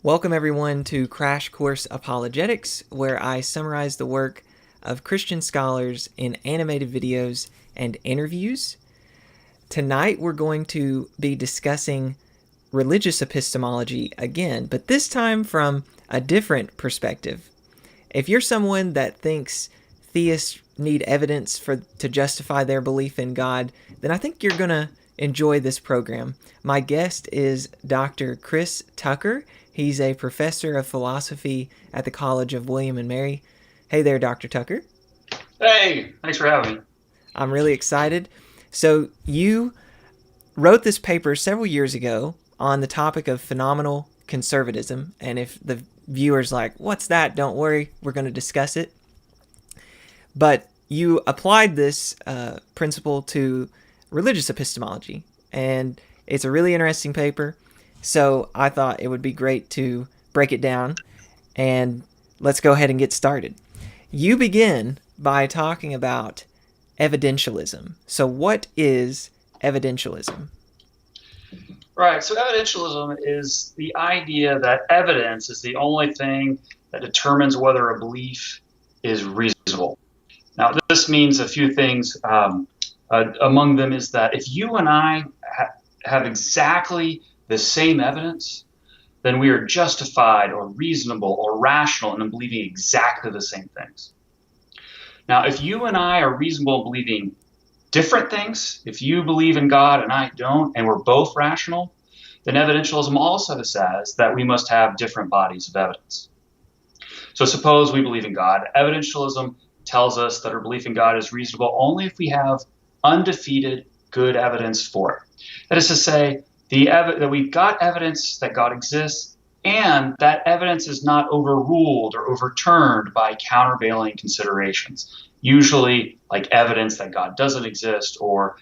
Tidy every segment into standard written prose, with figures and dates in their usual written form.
Welcome everyone to Crash Course Apologetics, where I summarize the work of Christian scholars in animated videos and interviews. Tonight we're going to be discussing religious epistemology again, but this time from a different perspective. If you're someone that thinks theists need evidence to justify their belief in God, then I think you're going to enjoy this program. My guest is Dr. Chris Tucker. He's a professor of philosophy at the College of William and Mary. Hey there, Dr. Tucker. Hey, thanks for having me. I'm really excited. So you wrote this paper several years ago on the topic of phenomenal conservatism. And if the viewer's like, what's that? Don't worry, we're going to discuss it. But you applied this principle to religious epistemology. And it's a really interesting paper. So I thought it would be great to break it down, and let's go ahead and get started. You begin by talking about evidentialism. So what is evidentialism? Right, so evidentialism is the idea that evidence is the only thing that determines whether a belief is reasonable. Now, this means a few things. Among them is that if you and I have exactly the same evidence, then we are justified or reasonable or rational in believing exactly the same things. Now, if you and I are reasonable in believing different things, if you believe in God and I don't, and we're both rational, then evidentialism also says that we must have different bodies of evidence. So suppose we believe in God. Evidentialism tells us that our belief in God is reasonable only if we have undefeated good evidence for it. That is to say, that we've got evidence that God exists, and that evidence is not overruled or overturned by countervailing considerations, usually like evidence that God doesn't exist, or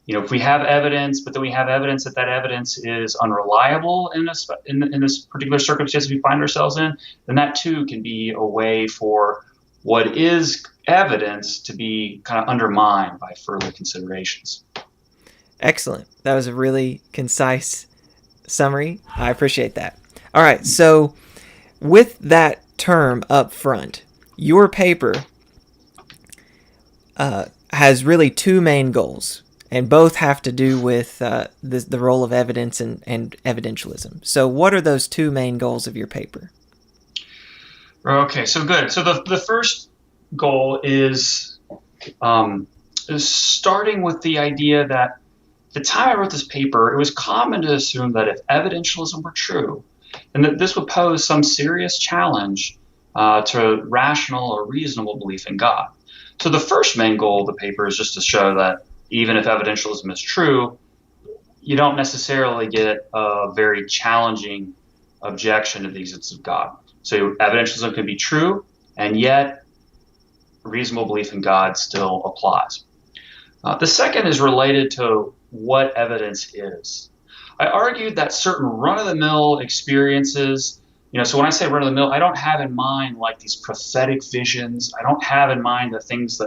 if we have evidence, but then we have evidence that evidence is unreliable in this particular circumstance we find ourselves in, then that too can be a way for what is evidence to be kind of undermined by further considerations. Excellent. That was a really concise summary. I appreciate that. All right. So with that term up front, your paper has really two main goals, and both have to do with the role of evidence and evidentialism. So what are those two main goals of your paper? Okay, so good. So the first goal is starting with the idea that at the time I wrote this paper, it was common to assume that if evidentialism were true, then that this would pose some serious challenge to rational or reasonable belief in God. So the first main goal of the paper is just to show that even if evidentialism is true, you don't necessarily get a very challenging objection to the existence of God. So evidentialism can be true, and yet reasonable belief in God still applies. The second is related to what evidence is. I argued that certain run-of-the-mill experiences, so when I say run-of-the-mill, I don't have in mind like these prophetic visions. I don't have in mind the things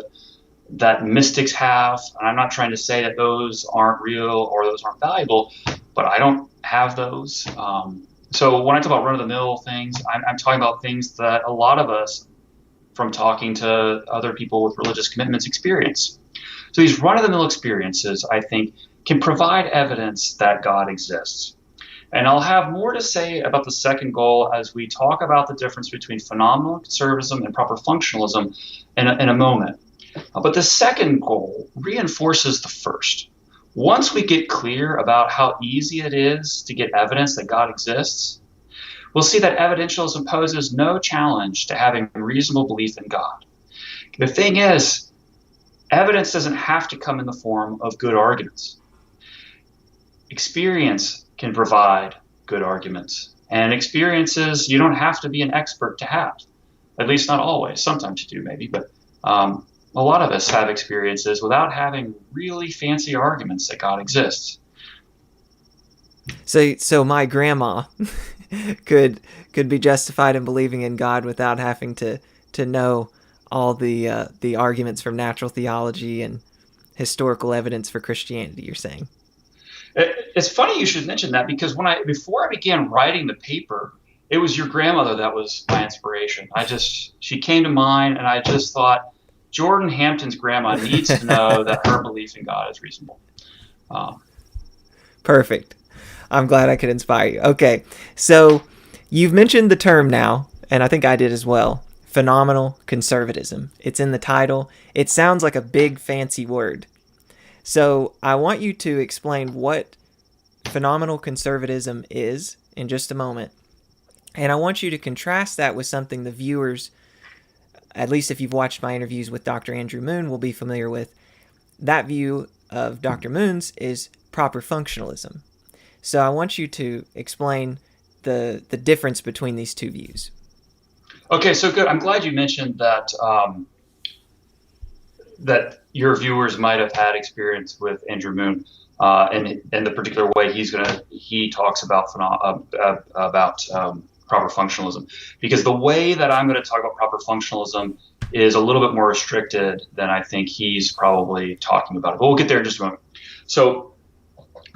that mystics have. And I'm not trying to say that those aren't real or those aren't valuable, but I don't have those. So when I talk about run-of-the-mill things, I'm talking about things that a lot of us, from talking to other people with religious commitments, experience. So these run-of-the-mill experiences, I think, can provide evidence that God exists. And I'll have more to say about the second goal as we talk about the difference between phenomenal conservatism and proper functionalism in a moment. But the second goal reinforces the first. Once we get clear about how easy it is to get evidence that God exists, we'll see that evidentialism poses no challenge to having reasonable belief in God. The thing is, evidence doesn't have to come in the form of good arguments. Experience can provide good arguments. And experiences you don't have to be an expert to have. At least not always. Sometimes you do maybe. But a lot of us have experiences without having really fancy arguments that God exists. So my grandma could be justified in believing in God without having to know all the arguments from natural theology and historical evidence for Christianity, you're saying? It's funny you should mention that, because before I began writing the paper, it was your grandmother that was my inspiration. She came to mind, and I just thought, Jordan Hampton's grandma needs to know that her belief in God is reasonable. Perfect. I'm glad I could inspire you. Okay, so you've mentioned the term now, and I think I did as well, phenomenal conservatism. It's in the title. It sounds like a big fancy word. So I want you to explain what phenomenal conservatism is in just a moment. And I want you to contrast that with something the viewers, at least if you've watched my interviews with Dr. Andrew Moon, will be familiar with. That view of Dr. Moon's is proper functionalism. So I want you to explain the difference between these two views. Okay, so good. I'm glad you mentioned that that your viewers might have had experience with Andrew Moon and the particular way he talks about proper functionalism, because the way that I'm going to talk about proper functionalism is a little bit more restricted than I think he's probably talking about it. But we'll get there in just a moment. So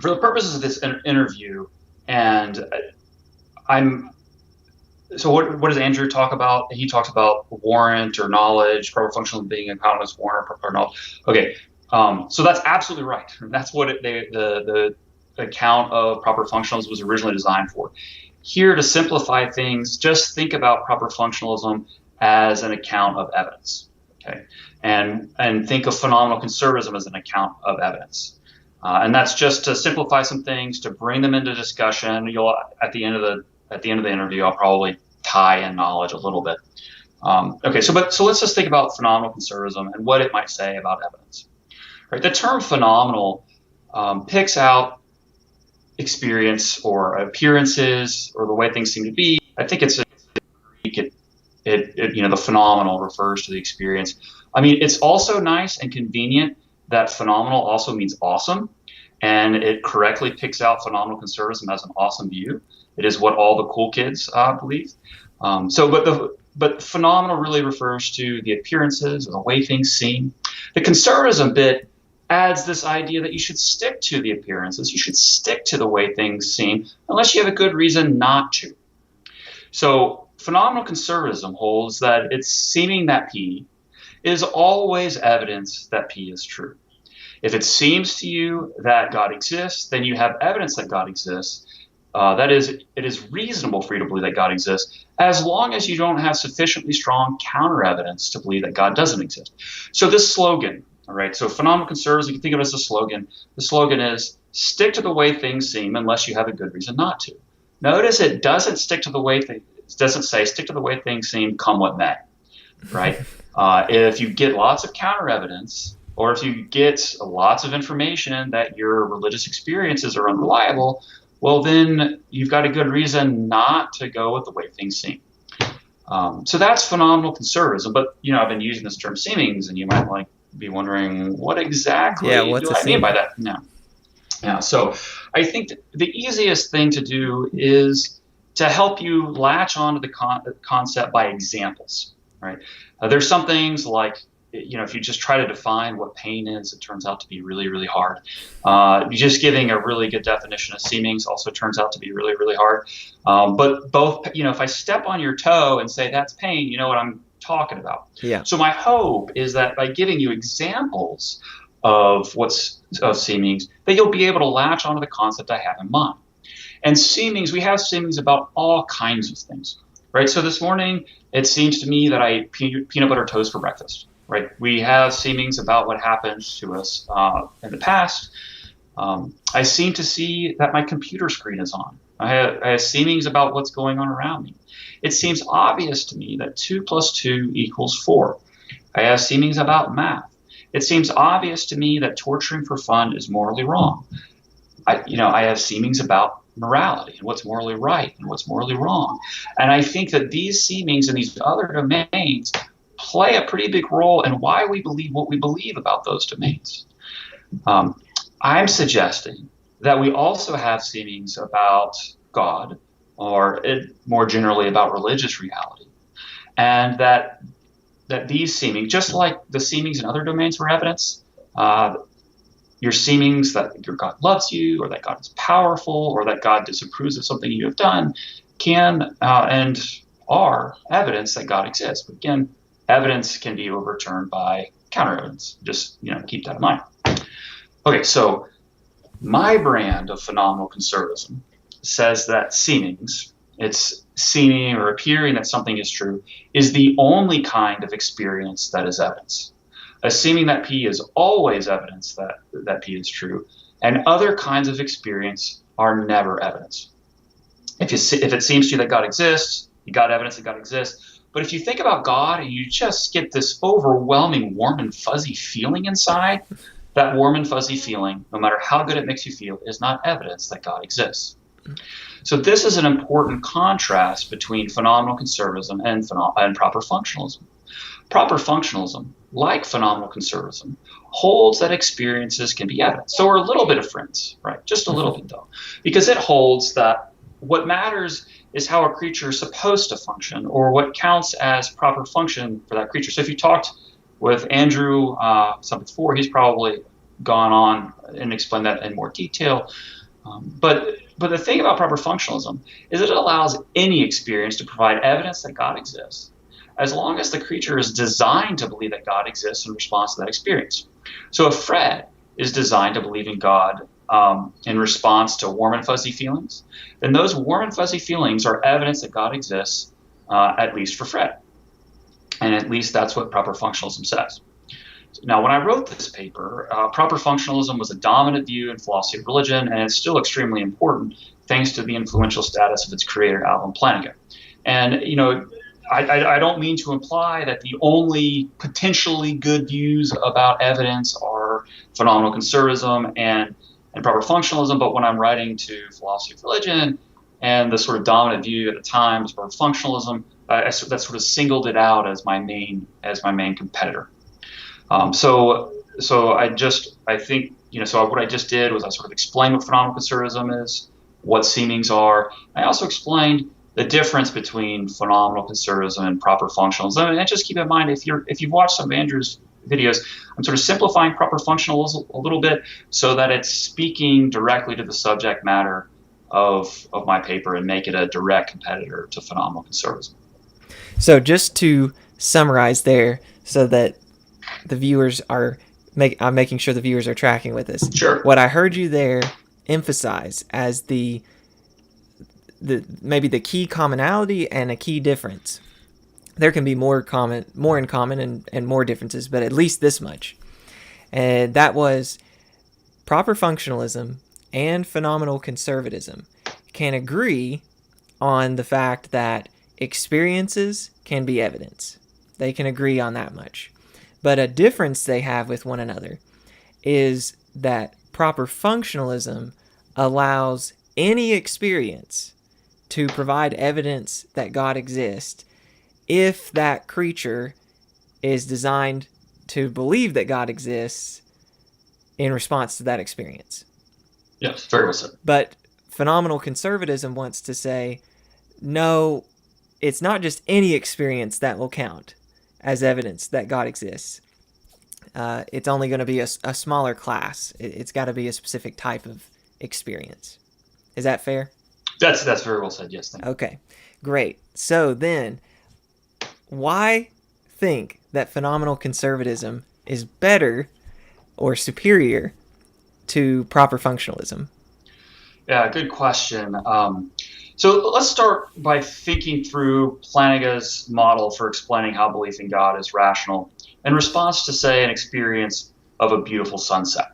for the purposes of this interview, and what does Andrew talk about? He talks about warrant or knowledge, proper functionalism being economist warrant or knowledge. Okay, so that's absolutely right. That's what the account of proper functionalism was originally designed for. Here, to simplify things, just think about proper functionalism as an account of evidence, okay? And think of phenomenal conservatism as an account of evidence. And that's just to simplify some things, to bring them into discussion. At the end of the interview, I'll probably tie in knowledge a little bit. Okay, so let's just think about phenomenal conservatism and what it might say about evidence. Right, the term phenomenal picks out experience or appearances or the way things seem to be. I think it's Greek. The phenomenal refers to the experience. I mean, it's also nice and convenient that phenomenal also means awesome, and it correctly picks out phenomenal conservatism as an awesome view. It is what all the cool kids believe. But phenomenal really refers to the appearances or the way things seem. The conservatism bit adds this idea that you should stick to the appearances, you should stick to the way things seem, unless you have a good reason not to. So phenomenal conservatism holds that it's seeming that P is always evidence that P is true. If it seems to you that God exists, then you have evidence that God exists. That is, it is reasonable for you to believe that God exists, as long as you don't have sufficiently strong counter evidence to believe that God doesn't exist. So this slogan, all right, so phenomenal conservatism, you can think of it as a slogan. The slogan is, stick to the way things seem unless you have a good reason not to. Notice it doesn't stick to the way it doesn't say stick to the way things seem, come what may, right? If you get lots of counter evidence, or if you get lots of information that your religious experiences are unreliable, well, then you've got a good reason not to go with the way things seem. So that's phenomenal conservatism. But, I've been using this term seemings, and you might be wondering, what exactly do I mean by that? No. Yeah, so I think the easiest thing to do is to help you latch onto the concept by examples, right? There's some things like, if you just try to define what pain is, it turns out to be really, really hard. Just giving a really good definition of seemings also turns out to be really, really hard. But both, if I step on your toe and say that's pain, you know what I'm talking about. Yeah. So my hope is that by giving you examples of seemings, that you'll be able to latch onto the concept I have in mind. And seemings, we have seemings about all kinds of things, right? So this morning, it seems to me that I ate peanut butter toast for breakfast. Right, we have seemings about what happened to us in the past. I seem to see that my computer screen is on. I have seemings about what's going on around me. It seems obvious to me that 2 + 2 = 4. I have seemings about math. It seems obvious to me that torturing for fun is morally wrong. I have seemings about morality and what's morally right and what's morally wrong. And I think that these seemings and these other domains play a pretty big role in why we believe what we believe about those domains. I'm suggesting that we also have seemings about God, or more generally about religious reality, and that these seemings, just like the seemings in other domains for evidence, your seemings that your God loves you, or that God is powerful, or that God disapproves of something you have done, can and are evidence that God exists. But again, evidence can be overturned by counter evidence. Just keep that in mind. Okay, so my brand of phenomenal conservatism says that seemings, it's seeming or appearing that something is true, is the only kind of experience that is evidence. Assuming that P is always evidence that P is true, and other kinds of experience are never evidence. If it seems to you that God exists, you got evidence that God exists. But if you think about God and you just get this overwhelming warm and fuzzy feeling inside, that warm and fuzzy feeling, no matter how good it makes you feel, is not evidence that God exists. So this is an important contrast between phenomenal conservatism and proper functionalism. Proper functionalism, like phenomenal conservatism, holds that experiences can be evidence. So we're a little bit of friends, right? Just a little bit, though, because it holds that what matters is how a creature is supposed to function, or what counts as proper function for that creature. So if you talked with Andrew some before, he's probably gone on and explained that in more detail. But the thing about proper functionalism is that it allows any experience to provide evidence that God exists, as long as the creature is designed to believe that God exists in response to that experience. So if Fred is designed to believe in God in response to warm and fuzzy feelings, then those warm and fuzzy feelings are evidence that God exists, at least for Fred. And at least that's what proper functionalism says. Now, when I wrote this paper, proper functionalism was a dominant view in philosophy of religion, and it's still extremely important thanks to the influential status of its creator, Alvin Plantinga. And, I don't mean to imply that the only potentially good views about evidence are phenomenal conservatism and proper functionalism, but when I'm writing to philosophy of religion and the sort of dominant view at the time was proper functionalism, that sort of singled it out as my main competitor. So what I just did was I sort of explained what phenomenal conservatism is, what seemings are. I also explained the difference between phenomenal conservatism and proper functionalism. And just keep in mind, if you've watched some of Andrew's videos, I'm sort of simplifying proper functionalism a little bit so that it's speaking directly to the subject matter of my paper and make it a direct competitor to phenomenal conservatism. So just to summarize there, so that the viewers I'm making sure the viewers are tracking with us. Sure. What I heard you there emphasize as the maybe the key commonality and a key difference. There can be more in common and more differences, but at least this much. And that was proper functionalism and phenomenal conservatism can agree on the fact that experiences can be evidence. They can agree on that much. But a difference they have with one another is that proper functionalism allows any experience to provide evidence that God exists if that creature is designed to believe that God exists in response to that experience. Yes, very well said. But phenomenal conservatism wants to say, no, it's not just any experience that will count as evidence that God exists. It's only going to be a smaller class. It's got to be a specific type of experience. Is that fair? That's very well said. Yes, thank you. Okay, great. So then, why think that phenomenal conservatism is better or superior to proper functionalism? Yeah, good question. So let's start by thinking through Plantinga's model for explaining how belief in God is rational in response to, say, an experience of a beautiful sunset.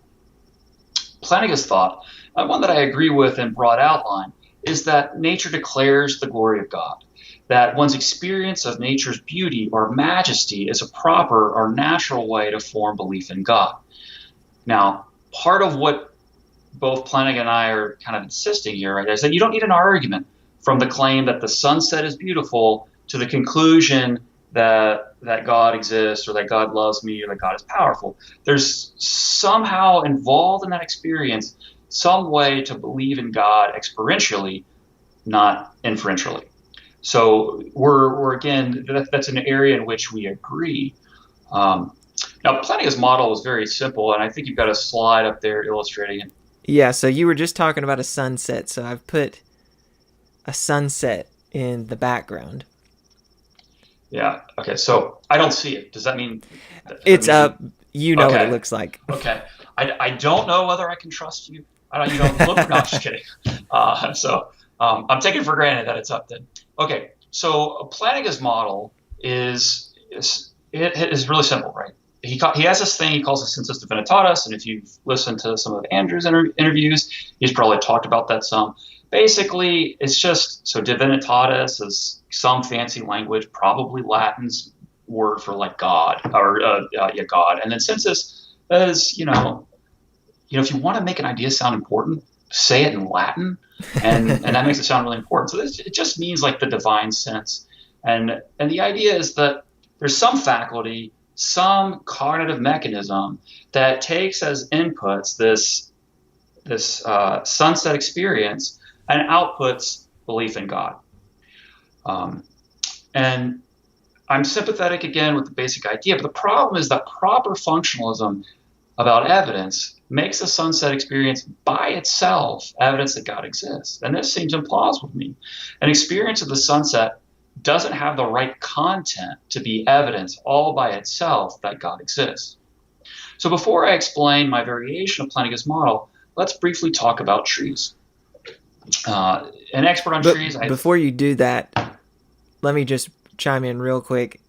Plantinga's thought, one that I agree with in broad outline, is that nature declares the glory of God, that one's experience of nature's beauty or majesty is a proper or natural way to form belief in God. Now, part of what both Plantinga and I are kind of insisting here, right, is that you don't need an argument from the claim that the sunset is beautiful to the conclusion that God exists or that God loves me or that God is powerful. There's somehow involved in that experience some way to believe in God experientially, not inferentially. So we're again, that's an area in which we agree. Now, Plantinga's model is very simple, and I think you've got a slide up there illustrating it. Yeah, so you were just talking about a sunset, so I've put a sunset in the background. Yeah. Okay. So I don't see it. Does that mean? It's you know okay. what it looks like. Okay. I don't know whether I can trust you. You don't look. No, I'm just kidding. I'm taking for granted that it's up then. Okay. So Plantinga's model is really simple, right? He has this thing he calls the Census Defense, and if you've listened to some of Andrew's interviews, he's probably talked about that some. Basically, it's just so divinitatis is some fancy language, probably Latin's word for like God or God, and then census is if you want to make an idea sound important, say it in Latin, and that makes it sound really important. So it just means like the divine sense, and the idea is that there's some faculty, some cognitive mechanism that takes as inputs this sunset experience and outputs belief in God. And I'm sympathetic again with the basic idea, but the problem is that proper functionalism about evidence makes a sunset experience by itself evidence that God exists. And this seems implausible to me. An experience of the sunset doesn't have the right content to be evidence all by itself that God exists. So before I explain my variation of Plantinga's model, let's briefly talk about trees. An expert on trees. Before you do that, let me just chime in real quick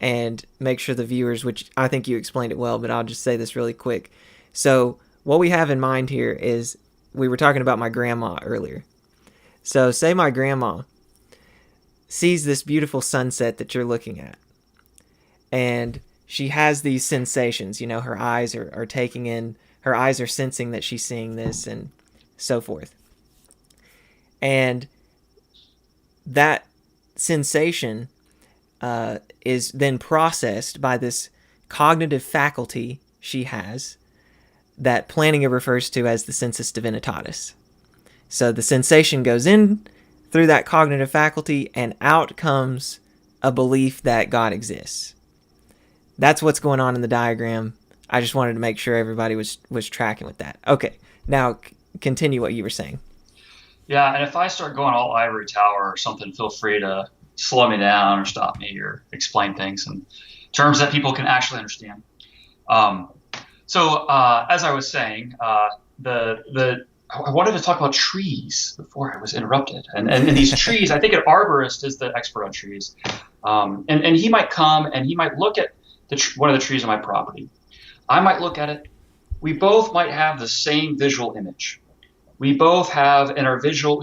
and make sure the viewers, which I think you explained it well, but I'll just say this really quick. So what we have in mind here is we were talking about my grandma earlier. So say my grandma sees this beautiful sunset that you're looking at, and she has these sensations. Her eyes are taking in, her eyes are sensing that she's seeing this and so forth. And that sensation is then processed by this cognitive faculty she has that Plantinga refers to as the sensus divinitatis. So the sensation goes in through that cognitive faculty, and out comes a belief that God exists. That's what's going on in the diagram. I just wanted to make sure everybody was tracking with that. Okay, now continue what you were saying. Yeah, and if I start going all ivory tower or something, feel free to slow me down or stop me or explain things in terms that people can actually understand. So as I was saying, I wanted to talk about trees before I was interrupted. And these trees, I think an arborist is the expert on trees. And he might come and he might look at one of the trees on my property. I might look at it. We both might have the same visual image. We might have in our visual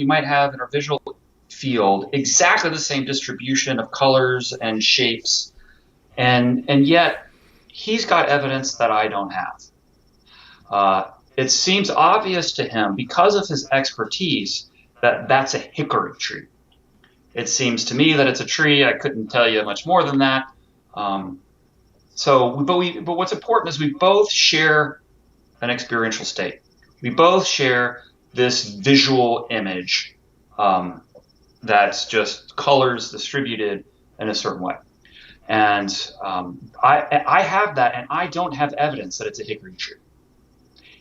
field exactly the same distribution of colors and shapes. And yet he's got evidence that I don't have. It seems obvious to him because of his expertise that that's a hickory tree. It seems to me that it's a tree. I couldn't tell you much more than that. But what's important is we both share an experiential state. We both share this visual image that's just colors distributed in a certain way. And I have that, and I don't have evidence that it's a hickory tree.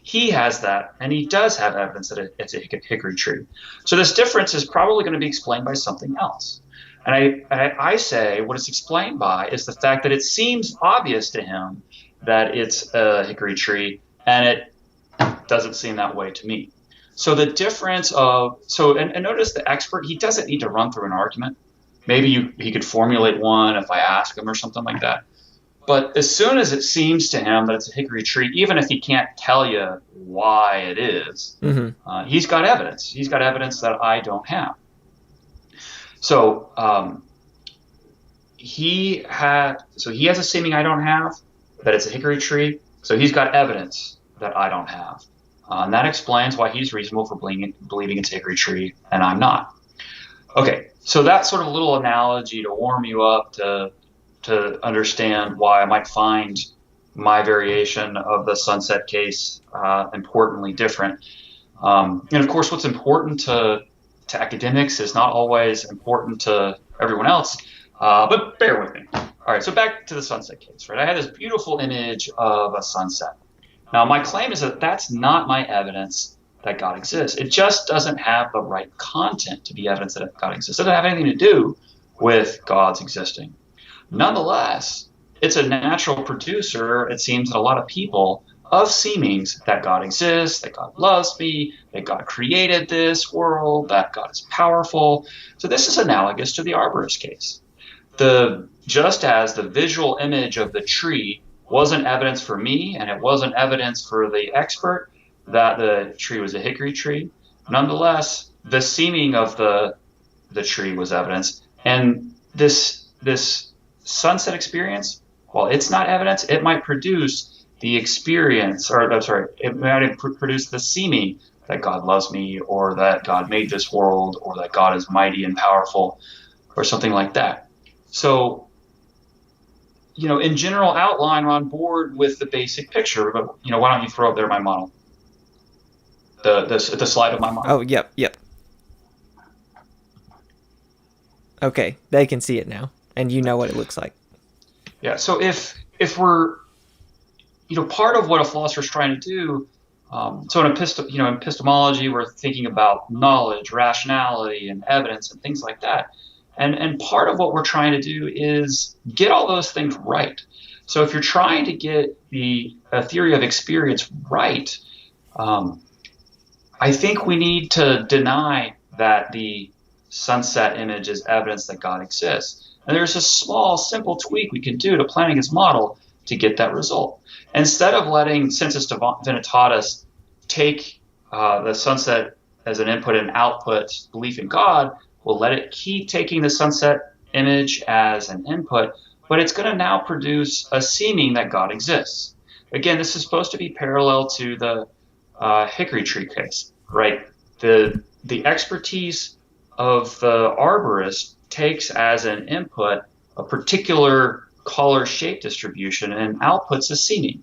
He has that, and he does have evidence that it's a hickory tree. So this difference is probably going to be explained by something else. And I say what it's explained by is the fact that it seems obvious to him that it's a hickory tree, and it doesn't seem that way to me. So the difference and notice the expert, he doesn't need to run through an argument. Maybe he could formulate one if I ask him or something like that. But as soon as it seems to him that it's a hickory tree, even if he can't tell you why it is, he's got evidence. He's got evidence that I don't have. So he has a seeming I don't have, that it's a hickory tree. So he's got evidence that I don't have. And that explains why he's reasonable for believing it's a hickory tree and I'm not. Okay, so that's sort of a little analogy to warm you up to understand why I might find my variation of the sunset case importantly different. And of course, what's important to academics is not always important to everyone else, but bear with me. All right, so back to the sunset case, right? I had this beautiful image of a sunset. Now, my claim is that that's not my evidence that God exists. It just doesn't have the right content to be evidence that God exists. It doesn't have anything to do with God's existing. Nonetheless, it's a natural producer, it seems, that a lot of people of seemings that God exists, that God loves me, that God created this world, that God is powerful. So this is analogous to the arborist case. Just as the visual image of the tree wasn't evidence for me, and it wasn't evidence for the expert that the tree was a hickory tree, nonetheless, the seeming of the tree was evidence. And this sunset experience, while it's not evidence, it might produce the experience, or I'm sorry, it might produce the seeming that God loves me, or that God made this world, or that God is mighty and powerful, or something like that. So, in general outline, we're on board with the basic picture, but, why don't you throw up there my model? The slide of my model. Oh, yep. Okay, they can see it now, and you know what it looks like. Yeah, so if we're, part of what a philosopher is trying to do, so in epistemology, we're thinking about knowledge, rationality, and evidence, and things like that. And part of what we're trying to do is get all those things right. So if you're trying to get a theory of experience right, I think we need to deny that the sunset image is evidence that God exists. And there's a small, simple tweak we can do to Plantinga's model to get that result. Instead of letting Census Defense take the sunset as an input and output belief in God, we'll let it keep taking the sunset image as an input, but it's going to now produce a seeming that God exists. Again, this is supposed to be parallel to the hickory tree case, right? The expertise of the arborist takes as an input a particular color shape distribution and outputs a seeming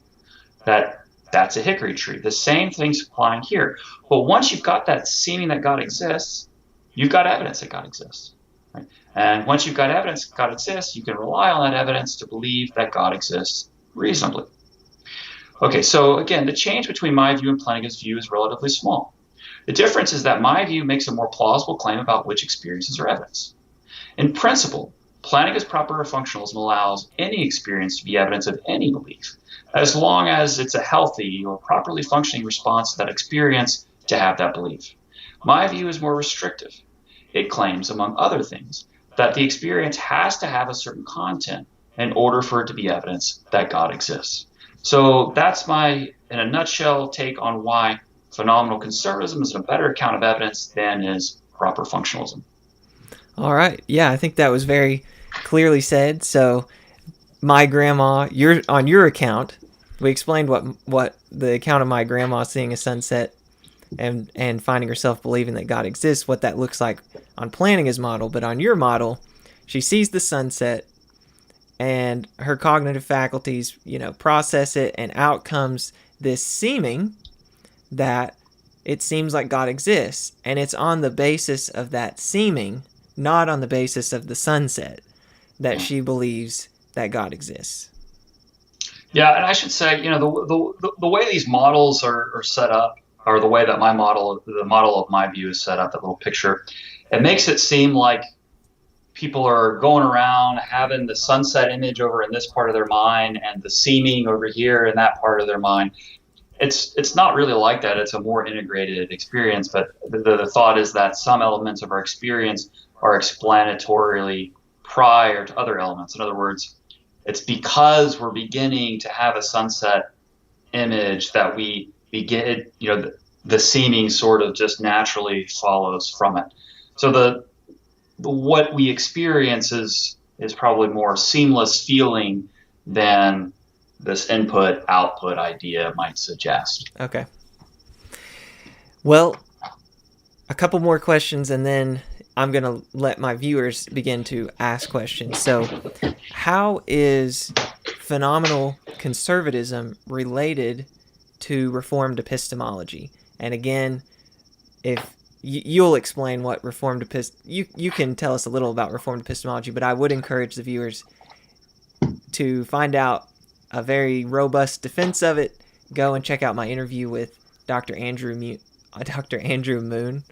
that's a hickory tree. The same thing's applying here. But once you've got that seeming that God exists, you've got evidence that God exists. Right? And once you've got evidence that God exists, you can rely on that evidence to believe that God exists reasonably. Okay, so again, the change between my view and Plantinga's view is relatively small. The difference is that my view makes a more plausible claim about which experiences are evidence. In principle, Plantinga's proper functionalism allows any experience to be evidence of any belief, as long as it's a healthy or properly functioning response to that experience to have that belief. My view is more restrictive. It claims, among other things, that the experience has to have a certain content in order for it to be evidence that God exists. So that's my, in a nutshell, take on why phenomenal conservatism is a better account of evidence than is proper functionalism. All right. Yeah, I think that was very clearly said. So my grandma, on your account, we explained what the account of my grandma seeing a sunset and finding herself believing that God exists, what that looks like on Plantinga's model. But on your model, she sees the sunset and her cognitive faculties, process it, and out comes this seeming that it seems like God exists. And it's on the basis of that seeming, not on the basis of the sunset, that she believes that God exists. Yeah, and I should say, the way these models are set up, or the way that the model of my view is set up, that little picture, it makes it seem like people are going around having the sunset image over in this part of their mind and the seeming over here in that part of their mind. It's not really like that. It's a more integrated experience, but the thought is that some elements of our experience are explanatorily prior to other elements. In other words, it's because we're beginning to have a sunset image that we begin, the seeming sort of just naturally follows from it. So what we experience is probably more seamless feeling than this input-output idea might suggest. Okay. Well, a couple more questions, and then I'm going to let my viewers begin to ask questions. So, how is phenomenal conservatism related to Reformed epistemology? And again, if you'll explain what Reformed you can tell us a little about Reformed epistemology, but I would encourage the viewers to find out a very robust defense of it. Go and check out my interview with Dr. Andrew Dr. Andrew Moon.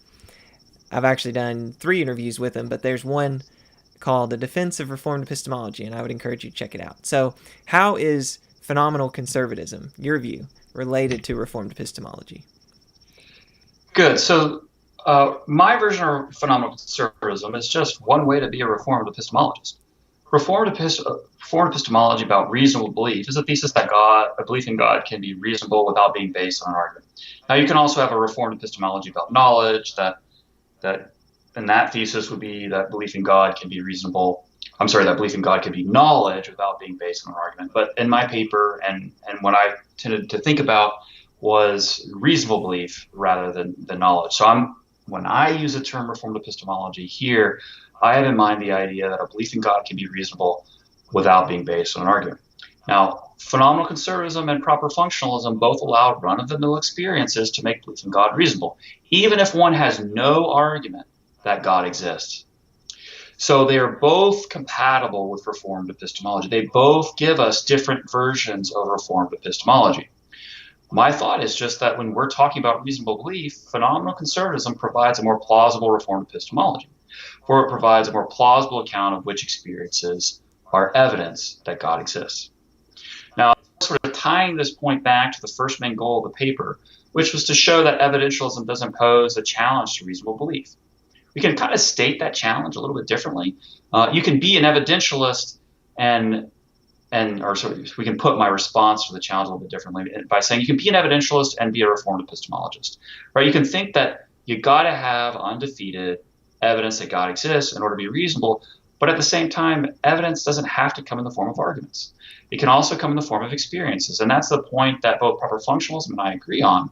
I've actually done 3 interviews with him, but there's one called The Defense of Reformed Epistemology, and I would encourage you to check it out. So how is phenomenal conservatism, your view, related to Reformed epistemology? Good. So my version of phenomenal conservatism is just one way to be a Reformed epistemologist. Reformed epistemology about reasonable belief is a thesis that a belief in God can be reasonable without being based on an argument. Now, you can also have a Reformed epistemology about knowledge and that thesis would be that belief in God can be reasonable. That belief in God can be knowledge without being based on an argument. But in my paper, and what I tended to think about was reasonable belief rather than the knowledge. So when I use the term Reformed epistemology here, I have in mind the idea that a belief in God can be reasonable without being based on an argument. Now, phenomenal conservatism and proper functionalism both allow run-of-the-mill experiences to make belief in God reasonable, even if one has no argument that God exists. So they are both compatible with Reformed epistemology. They both give us different versions of Reformed epistemology. My thought is just that when we're talking about reasonable belief, phenomenal conservatism provides a more plausible Reformed epistemology, for it provides a more plausible account of which experiences are evidence that God exists. Now, sort of tying this point back to the first main goal of the paper, which was to show that evidentialism doesn't pose a challenge to reasonable belief. We can kind of state that challenge a little bit differently. You can be an evidentialist we can put my response to the challenge a little bit differently by saying you can be an evidentialist and be a Reformed epistemologist, right? You can think that you got to have undefeated evidence that God exists in order to be reasonable, but at the same time, evidence doesn't have to come in the form of arguments. It can also come in the form of experiences, and that's the point that both proper functionalism and I agree on.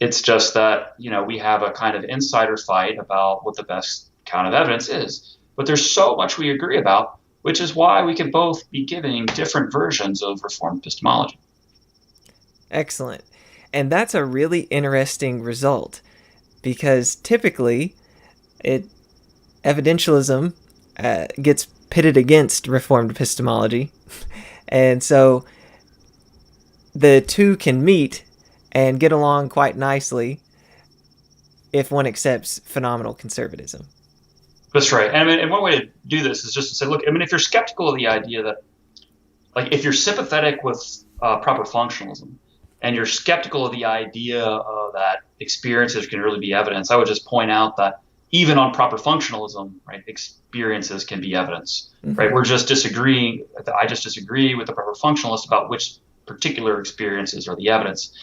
It's just that, we have a kind of insider fight about what the best kind of evidence is. But there's so much we agree about, which is why we can both be giving different versions of Reformed epistemology. Excellent. And that's a really interesting result, because typically evidentialism gets pitted against Reformed epistemology. And so the two can meet and get along quite nicely if one accepts phenomenal conservatism. That's right. And one way to do this is just to say, look, if you're skeptical of the idea that, if you're sympathetic with proper functionalism and you're skeptical of the idea that experiences can really be evidence, I would just point out that even on proper functionalism, right, experiences can be evidence, right? We're just disagreeing. I just disagree with the proper functionalist about which particular experiences are the evidence.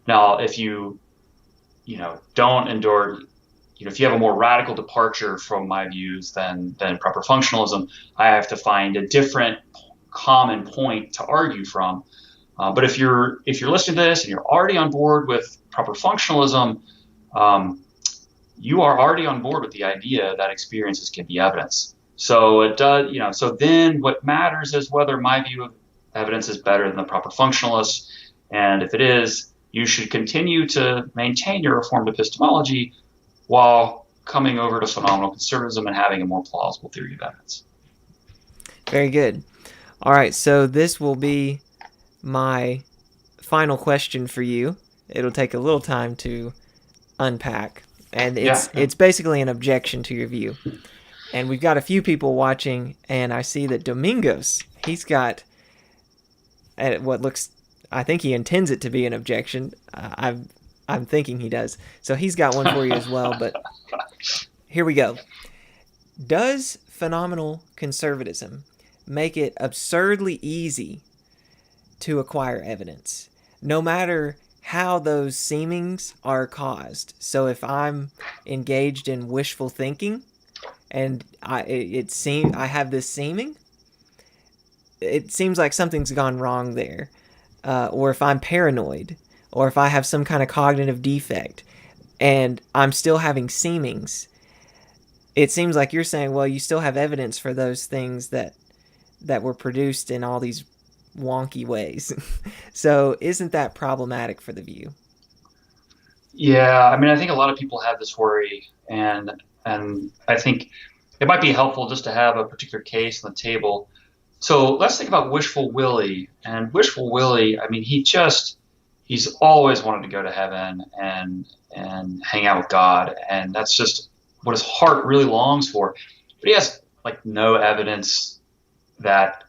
Now, if you don't endure, if you have a more radical departure from my views than proper functionalism, I have to find a different common point to argue from. But if you're listening to this and you're already on board with proper functionalism, you are already on board with the idea that experiences can be evidence. So it does, so then what matters is whether my view of evidence is better than the proper functionalist. And if it is, you should continue to maintain your Reformed epistemology while coming over to phenomenal conservatism and having a more plausible theory of evidence. Very good. All right, so this will be my final question for you. It'll take a little time to unpack, and it's basically an objection to your view. And we've got a few people watching, and I see that Domingos, he's got what looks, I think he intends it to be an objection. I'm thinking he does. So he's got one for you as well, but here we go. Does phenomenal conservatism make it absurdly easy to acquire evidence, no matter how those seemings are caused? So if I'm engaged in wishful thinking and I have this seeming, it seems like something's gone wrong there. Or if I'm paranoid, or if I have some kind of cognitive defect and I'm still having seemings, it seems like you're saying, well, you still have evidence for those things that were produced in all these wonky ways. So isn't that problematic for the view? Yeah, I think a lot of people have this worry, and I think it might be helpful just to have a particular case on the table. So let's think about Wishful Willie. And Wishful Willie, he he's always wanted to go to heaven and hang out with God, and that's just what his heart really longs for. But he has like no evidence that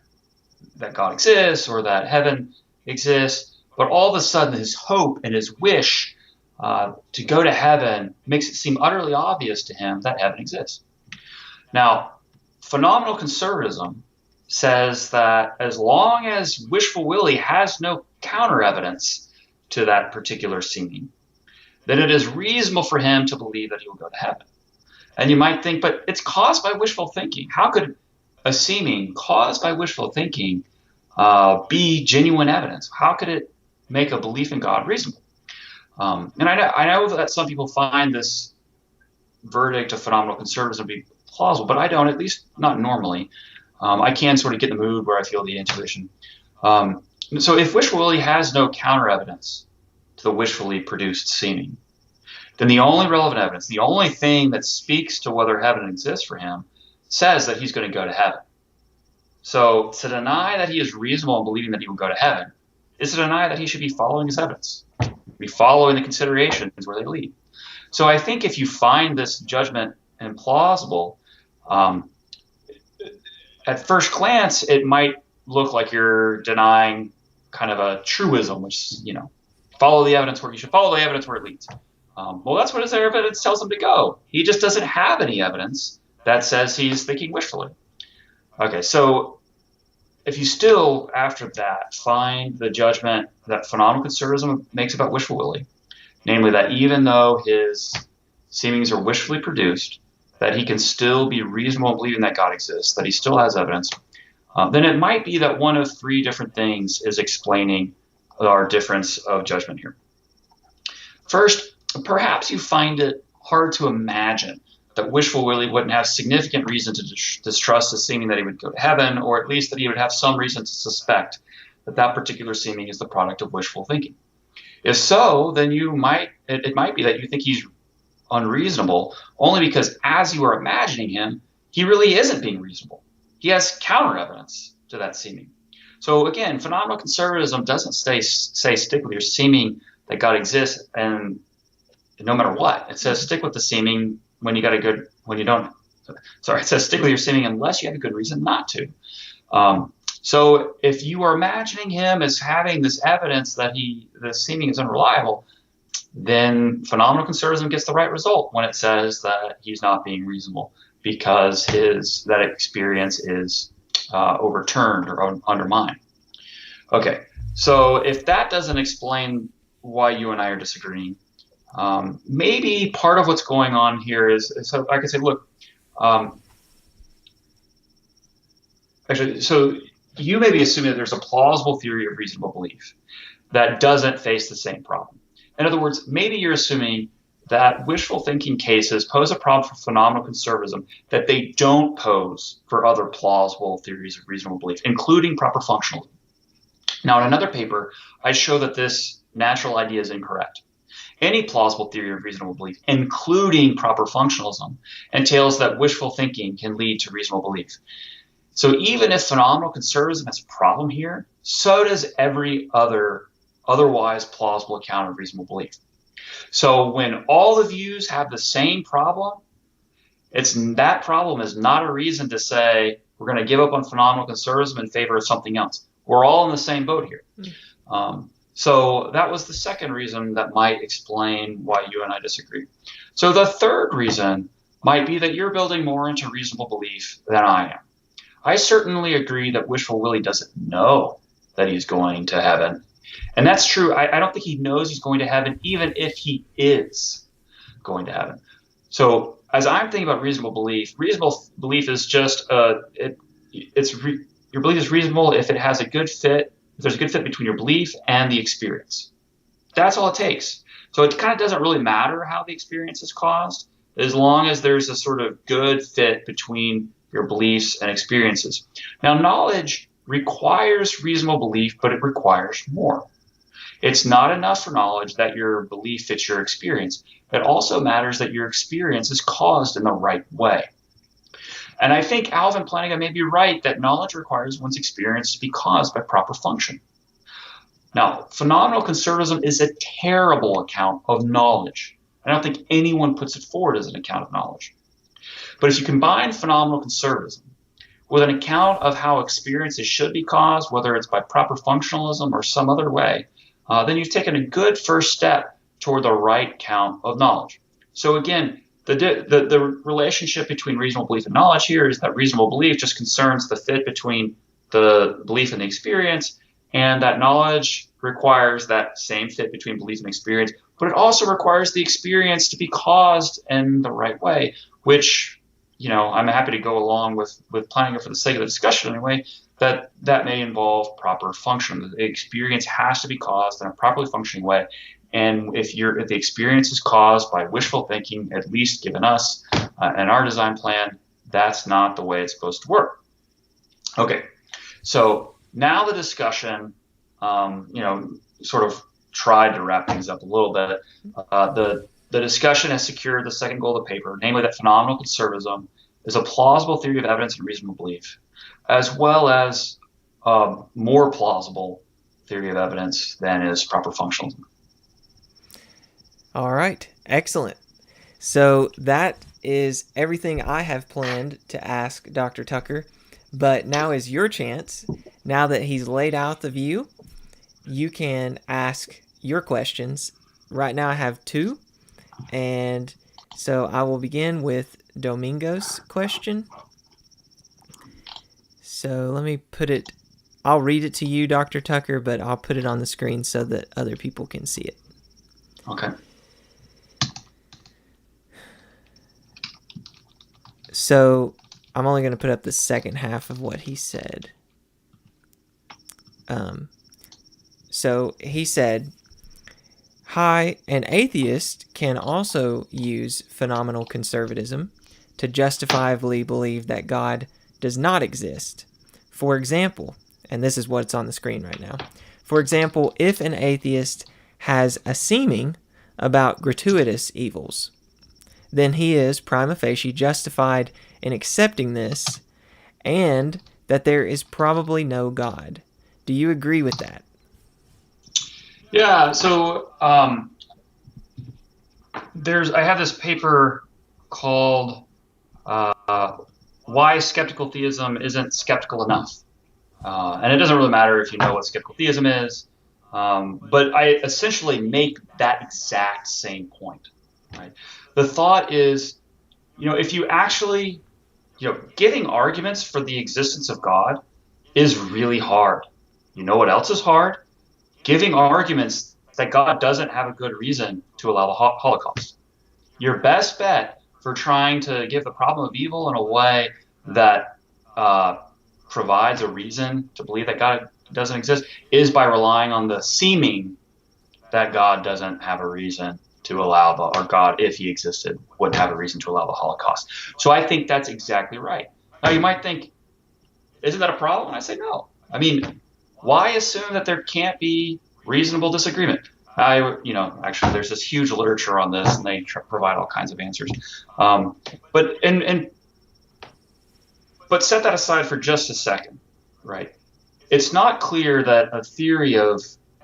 God exists or that heaven exists. But all of a sudden, his hope and his wish to go to heaven makes it seem utterly obvious to him that heaven exists. Now, phenomenal conservatism says that as long as wishful Willie has no counter evidence to that particular seeming, then it is reasonable for him to believe that he will go to heaven. And you might think, but it's caused by wishful thinking. How could a seeming caused by wishful thinking be genuine evidence? How could it make a belief in God reasonable? And I know that some people find this verdict of phenomenal conservatism to be plausible, but I don't, at least not normally. I can sort of get in the mood where I feel the intuition. So if wishful Willie has no counter evidence to the wishfully produced seeming, then the only relevant evidence, the only thing that speaks to whether heaven exists for him, says that he's going to go to heaven. So to deny that he is reasonable in believing that he will go to heaven is to deny that he should be following his evidence, be following the considerations where they lead. So I think if you find this judgment implausible, at first glance, it might look like you're denying kind of a truism, which is, follow the evidence where you should follow the evidence where it leads. Well, that's what his evidence tells him to go. He just doesn't have any evidence that says he's thinking wishfully. Okay, so if you still, after that, find the judgment that phenomenal conservatism makes about wishful Willie, namely that even though his seemings are wishfully produced, that he can still be reasonable in believing that God exists, that he still has evidence, then it might be that one of three different things is explaining our difference of judgment here. First, perhaps you find it hard to imagine that wishful Willie wouldn't have significant reason to distrust the seeming that he would go to heaven, or at least that he would have some reason to suspect that that particular seeming is the product of wishful thinking. If so, then it might be that you think he's unreasonable only because as you are imagining him, he really isn't being reasonable. He has counter evidence to that seeming. So again, phenomenal conservatism doesn't say stick with your seeming that God exists and no matter what. It says stick with the seeming it says stick with your seeming unless you have a good reason not to. So if you are imagining him as having this evidence that the seeming is unreliable, then phenomenal conservatism gets the right result when it says that he's not being reasonable because that experience is overturned or undermined. Okay, so if that doesn't explain why you and I are disagreeing, maybe part of what's going on here is so I could say, look, so you may be assuming that there's a plausible theory of reasonable belief that doesn't face the same problem. In other words, maybe you're assuming that wishful thinking cases pose a problem for phenomenal conservatism that they don't pose for other plausible theories of reasonable belief, including proper functionalism. Now, in another paper, I show that this natural idea is incorrect. Any plausible theory of reasonable belief, including proper functionalism, entails that wishful thinking can lead to reasonable belief. So even if phenomenal conservatism has a problem here, so does every otherwise plausible account of reasonable belief. So when all the views have the same problem, that problem is not a reason to say we're going to give up on phenomenal conservatism in favor of something else. We're all in the same boat here. So that was the second reason that might explain why you and I disagree. So the third reason might be that you're building more into reasonable belief than I am. I certainly agree that wishful Willie doesn't know that he's going to heaven. And that's true. I don't think he knows he's going to heaven, even if he is going to heaven. So as I'm thinking about reasonable belief is just your belief is reasonable if it has a good fit, if there's a good fit between your belief and the experience. That's all it takes. So it kind of doesn't really matter how the experience is caused, as long as there's a sort of good fit between your beliefs and experiences. Now, knowledge requires reasonable belief, but it requires more. It's not enough for knowledge that your belief fits your experience. It also matters that your experience is caused in the right way. And I think Alvin Plantinga may be right that knowledge requires one's experience to be caused by proper function. Now, phenomenal conservatism is a terrible account of knowledge. I don't think anyone puts it forward as an account of knowledge. But if you combine phenomenal conservatism with an account of how experiences should be caused, whether it's by proper functionalism or some other way, then you've taken a good first step toward the right count of knowledge. So again, the relationship between reasonable belief and knowledge here is that reasonable belief just concerns the fit between the belief and the experience, and that knowledge requires that same fit between belief and experience, but it also requires the experience to be caused in the right way, which, I'm happy to go along with planning it for the sake of the discussion anyway, that may involve proper function. The experience has to be caused in a properly functioning way. And if the experience is caused by wishful thinking, at least given us and our design plan, that's not the way it's supposed to work. Okay, so now the discussion, sort of tried to wrap things up a little bit. The discussion has secured the second goal of the paper, namely that phenomenal conservatism is a plausible theory of evidence and reasonable belief, as well as a more plausible theory of evidence than is proper functionalism. All right, excellent. So that is everything I have planned to ask Dr. Tucker, but now is your chance. Now that he's laid out the view, you can ask your questions. Right now I have 2, and so I will begin with Domingo's question. So let me I'll read it to you, Dr. Tucker, but I'll put it on the screen so that other people can see it. Okay. So I'm only going to put up the second half of what he said. So he said, "Hi, an atheist can also use phenomenal conservatism to justifiably believe that God does not exist. For example," and this is what's on the screen right now. "For example, if an atheist has a seeming about gratuitous evils, then he is prima facie justified in accepting this and that there is probably no God. Do you agree with that?" Yeah, so I have this paper called Why Skeptical Theism Isn't Skeptical Enough. And it doesn't really matter if you know what skeptical theism is, but I essentially make that exact same point. Right? The thought is, if you actually, giving arguments for the existence of God is really hard. You know what else is hard? Giving arguments that God doesn't have a good reason to allow the Holocaust. Your best bet for trying to give the problem of evil in a way that provides a reason to believe that God doesn't exist is by relying on the seeming that God doesn't have a reason to allow or God, if he existed, wouldn't have a reason to allow the Holocaust. So I think that's exactly right. Now you might think, isn't that a problem? And I say no. I mean, why assume that there can't be reasonable disagreement? Actually, there's this huge literature on this, and they provide all kinds of answers. But set that aside for just a second, right? It's not clear that a theory of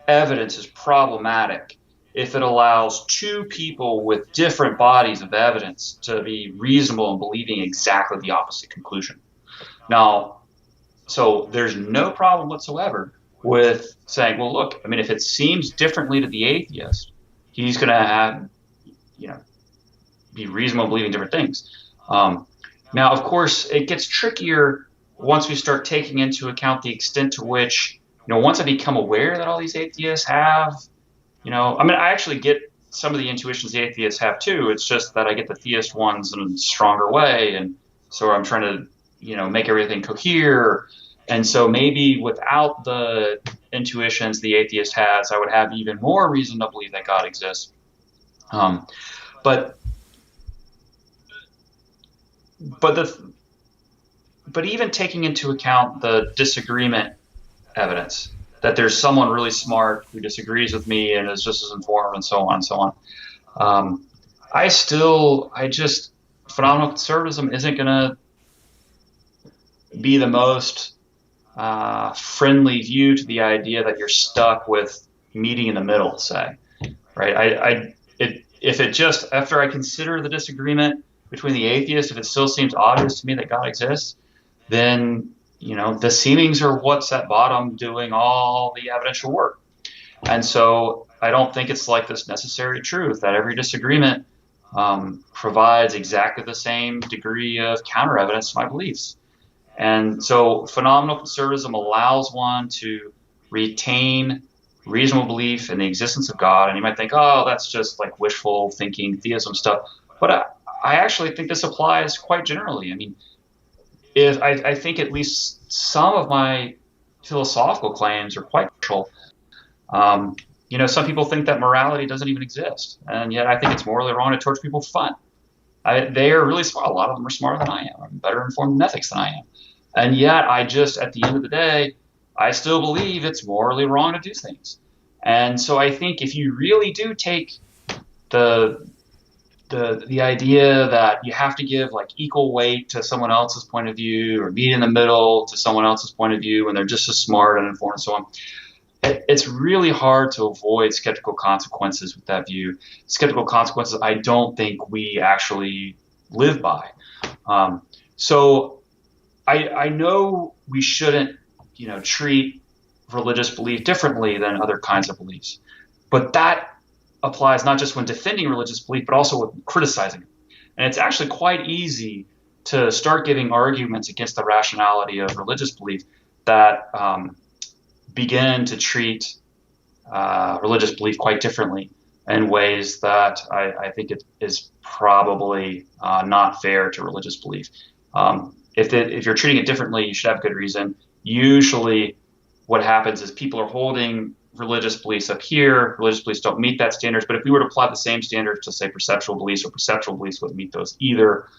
evidence is problematic if it allows two people with different bodies of evidence to be reasonable in believing exactly the opposite conclusion. Now, so there's no problem whatsoever with saying, well, look, I mean, if it seems differently to the atheist, he's going to have, be reasonable in believing different things. Now, of course, it gets trickier once we start taking into account the extent to which, once I become aware that all these atheists have, I actually get some of the intuitions the atheists have too. It's just that I get the theist ones in a stronger way. And so I'm trying to, make everything cohere. And so maybe without the intuitions the atheist has, I would have even more reason to believe that God exists. But even taking into account the disagreement evidence, that there's someone really smart who disagrees with me and is just as informed and so on and so on. Phenomenal conservatism isn't going to be the most friendly view to the idea that you're stuck with meeting in the middle, say, right? If it just, after I consider the disagreement between the atheists, if it still seems obvious to me that God exists, then, the seemings are what's at bottom doing all the evidential work. And so I don't think it's like this necessary truth that every disagreement provides exactly the same degree of counter evidence to my beliefs. And so phenomenal conservatism allows one to retain reasonable belief in the existence of God. And you might think, oh, that's just like wishful thinking, theism stuff. But I actually think this applies quite generally. I mean, I think at least some of my philosophical claims are quite crucial. Some people think that morality doesn't even exist. And yet I think it's morally wrong to torture people for fun. They are really smart. A lot of them are smarter than I am. I'm better informed in ethics than I am. And yet at the end of the day, I still believe it's morally wrong to do things. And so I think if you really do take the idea that you have to give like equal weight to someone else's point of view or meet in the middle to someone else's point of view when they're just as smart and informed and so on, it's really hard to avoid skeptical consequences with that view. Skeptical consequences I don't think we actually live by. So I know we shouldn't, treat religious belief differently than other kinds of beliefs, but that applies not just when defending religious belief, but also when criticizing it. And it's actually quite easy to start giving arguments against the rationality of religious belief that begin to treat religious belief quite differently in ways that I think it is probably not fair to religious belief. If you're treating it differently, you should have good reason. Usually what happens is people are holding religious beliefs up here. Religious beliefs don't meet that standards. But if we were to apply the same standards to, say, perceptual beliefs, or perceptual beliefs wouldn't meet those either.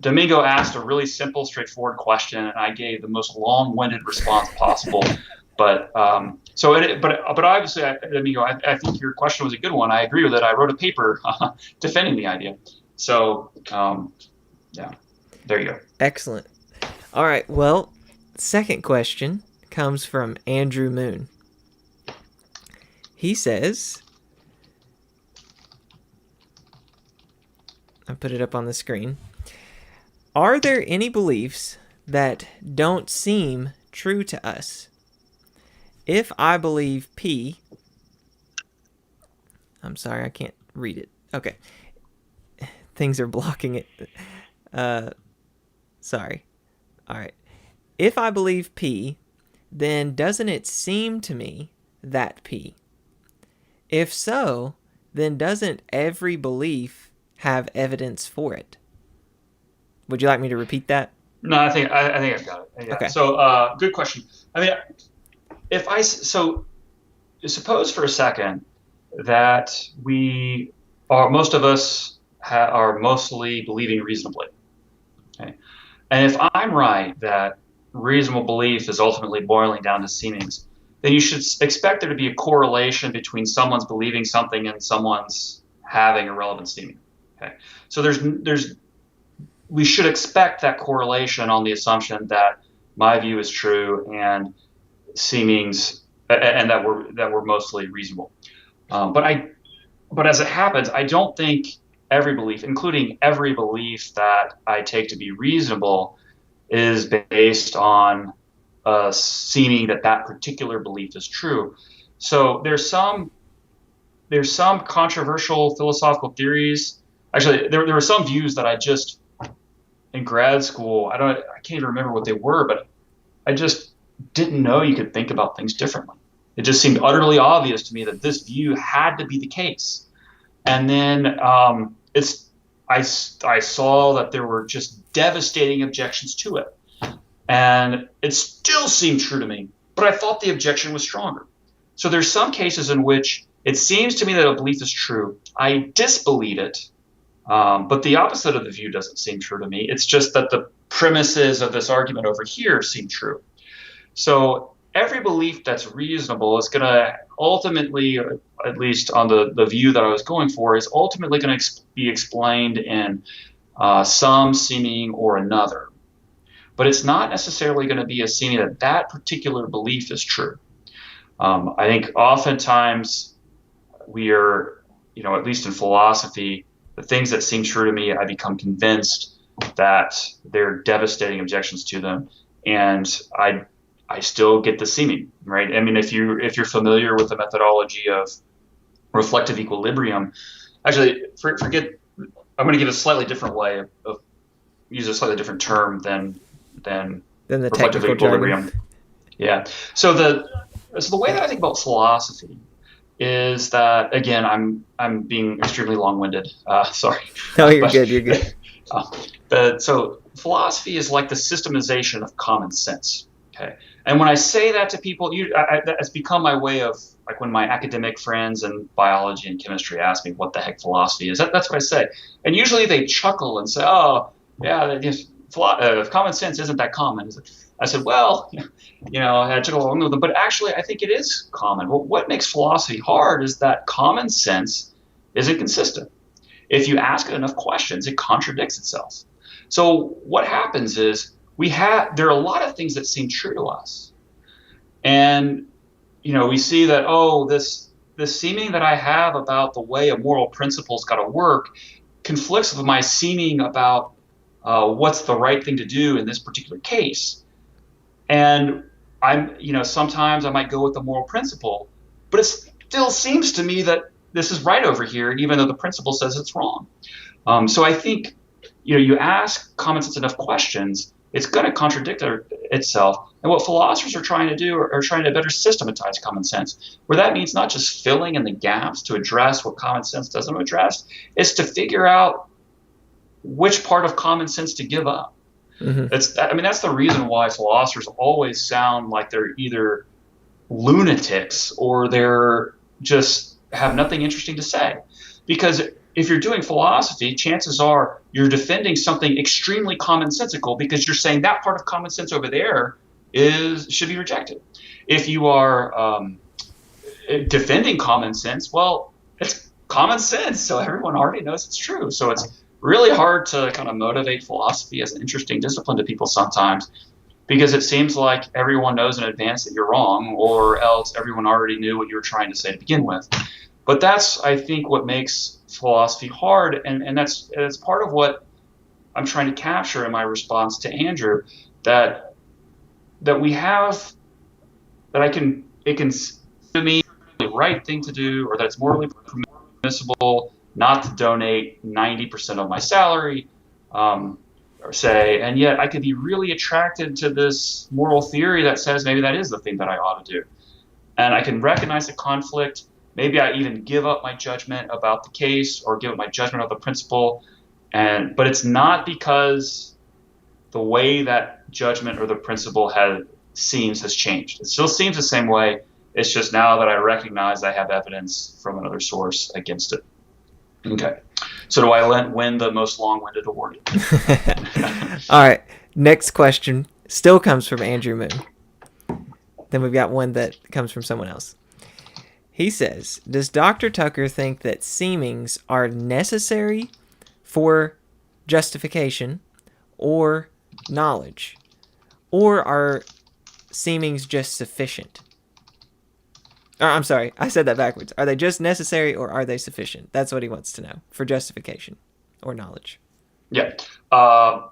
Domingo asked a really simple, straightforward question, and I gave the most long-winded response possible. But obviously, Domingo, I think your question was a good one. I agree with it. I wrote a paper defending the idea. So, there you go. Excellent. All right. Well, second question comes from Andrew Moon. He says, I put it up on the screen. Are there any beliefs that don't seem true to us? If I believe P, I'm sorry, I can't read it. Okay. Things are blocking it. Sorry. All right. If I believe P, then doesn't it seem to me that P? If so, then doesn't every belief have evidence for it? Would you like me to repeat that? No, I think I've got it. Yeah. Okay. So, good question. I mean, suppose for a second that most of us are mostly believing reasonably. Okay. And if I'm right that reasonable belief is ultimately boiling down to seemings, then you should expect there to be a correlation between someone's believing something and someone's having a relevant seeming. Okay. So we should expect that correlation on the assumption that my view is true and seemings, and that we're mostly reasonable. But as it happens, I don't think every belief, including every belief that I take to be reasonable, is based on seeming that particular belief is true. So there's some controversial philosophical theories. Actually, there were some views that I just in grad school, I can't even remember what they were, but I just didn't know you could think about things differently. It just seemed utterly obvious to me that this view had to be the case. And then I saw that there were just devastating objections to it. And it still seemed true to me, but I thought the objection was stronger. So there's some cases in which it seems to me that a belief is true. I disbelieve it, but the opposite of the view doesn't seem true to me. It's just that the premises of this argument over here seem true. So every belief that's reasonable is going to ultimately, at least on the view that I was going for, is ultimately going to be explained in some seeming or another. but it's not necessarily going to be assuming that that particular belief is true. I think oftentimes we are, at least in philosophy, the things that seem true to me, I become convinced that they're devastating objections to them, and I still get the seeming, right? I mean, if you're familiar with the methodology of reflective equilibrium, actually, forget. I'm going to give a slightly different way of use a slightly different term than the reflective equilibrium. Jargon. Yeah. So the way that I think about philosophy is that, again, I'm being extremely long-winded. Sorry. No, you're good. You're good. So philosophy is like the systemization of common sense. Okay. And when I say that to people, it's become my way of, like, when my academic friends in biology and chemistry ask me what the heck philosophy is, that's what I say. And usually they chuckle and say, oh, yeah, common sense isn't that common, is it? I said, well, I took along with them, but actually I think it is common. Well, what makes philosophy hard is that common sense isn't consistent. If you ask it enough questions, it contradicts itself. So what happens is there are a lot of things that seem true to us. And, we see that, this seeming that I have about the way a moral principle's got to work conflicts with my seeming about what's the right thing to do in this particular case. And sometimes I might go with the moral principle, but it still seems to me that this is right over here, even though the principle says it's wrong. So I think, you ask common sense enough questions, it's going to contradict itself. And what philosophers are trying to do are trying to better systematize common sense, where that means not just filling in the gaps to address what common sense doesn't address, it's to figure out which part of common sense to give up. Mm-hmm. That's the reason why philosophers always sound like they're either lunatics or they're just have nothing interesting to say. Because if you're doing philosophy, chances are you're defending something extremely commonsensical because you're saying that part of common sense over there should be rejected. If you are defending common sense, well, it's common sense, so everyone already knows it's true. So it's really hard to kind of motivate philosophy as an interesting discipline to people sometimes, because it seems like everyone knows in advance that you're wrong, or else everyone already knew what you were trying to say to begin with. But that's, I think, what makes philosophy hard, and that's part of what I'm trying to capture in my response to Andrew, that we have, that it can to me the right thing to do, or that it's morally permissible not to donate 90% of my salary, or say, and yet I could be really attracted to this moral theory that says maybe that is the thing that I ought to do. And I can recognize the conflict. Maybe I even give up my judgment about the case or give up my judgment of the principle. But it's not because the way that judgment or the principle has changed. It still seems the same way. It's just now that I recognize I have evidence from another source against it. Okay. So do I win the most long-winded award? All right. Next question still comes from Andrew Moon. Then we've got one that comes from someone else. He says, does Dr. Tucker think that seemings are necessary for justification or knowledge? Or are seemings just sufficient? I'm sorry, I said that backwards. Are they just necessary or are they sufficient? That's what he wants to know for justification or knowledge. Yeah. So